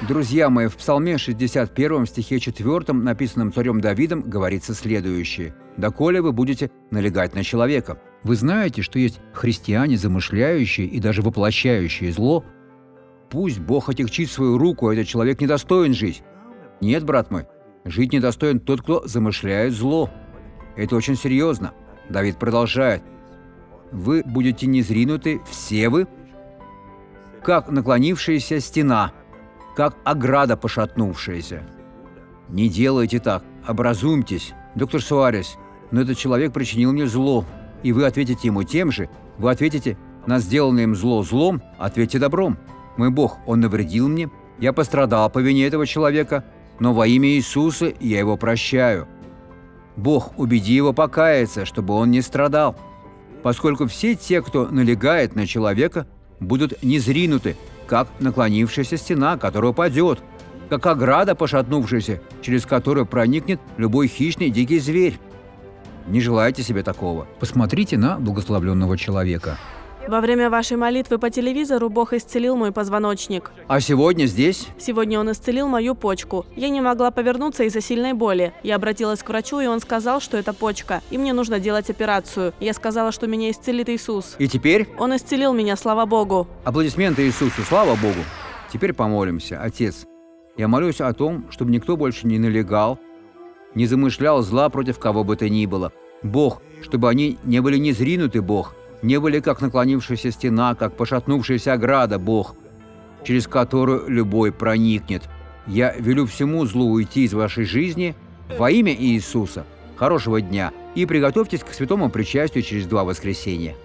Друзья мои, в Псалме 61 стихе 4, написанном царем Давидом, говорится следующее: «Доколе вы будете налегать на человека». Вы знаете, что есть христиане, замышляющие и даже воплощающие зло? Пусть Бог отягчит свою руку, а этот человек недостоин жить. Нет, брат мой, жить недостоин тот, кто замышляет зло. Это очень серьезно. Давид продолжает: «Вы будете низринуты, все вы, как наклонившаяся стена, как ограда пошатнувшаяся». Не делайте так, образумьтесь. Доктор Суарес, но этот человек причинил мне зло, и вы ответите ему тем же. Вы ответите на сделанное им зло злом, ответьте добром. Мой Бог, он навредил мне, я пострадал по вине этого человека, но во имя Иисуса я его прощаю. Бог, убеди его покаяться, чтобы он не страдал, поскольку все те, кто налегает на человека, будут низринуты, как наклонившаяся стена, которая упадет, как ограда пошатнувшаяся, через которую проникнет любой хищный дикий зверь. Не желайте себе такого. Посмотрите на благословленного человека. Во время вашей молитвы по телевизору Бог исцелил мой позвоночник. А сегодня здесь? Сегодня Он исцелил мою почку. Я не могла повернуться из-за сильной боли. Я обратилась к врачу, и он сказал, что это почка, и мне нужно делать операцию. Я сказала, что меня исцелит Иисус. И теперь? Он исцелил меня, слава Богу. Аплодисменты Иисусу, слава Богу. Теперь помолимся. Отец, я молюсь о том, чтобы никто больше не налегал, не замышлял зла против кого бы то ни было. Бог, чтобы они не были низринуты, Бог, не были как наклонившаяся стена, как пошатнувшаяся ограда, Бог, через которую любой проникнет. Я велю всему злу уйти из вашей жизни во имя Иисуса. Хорошего дня и приготовьтесь к святому причастию через 2 воскресенья.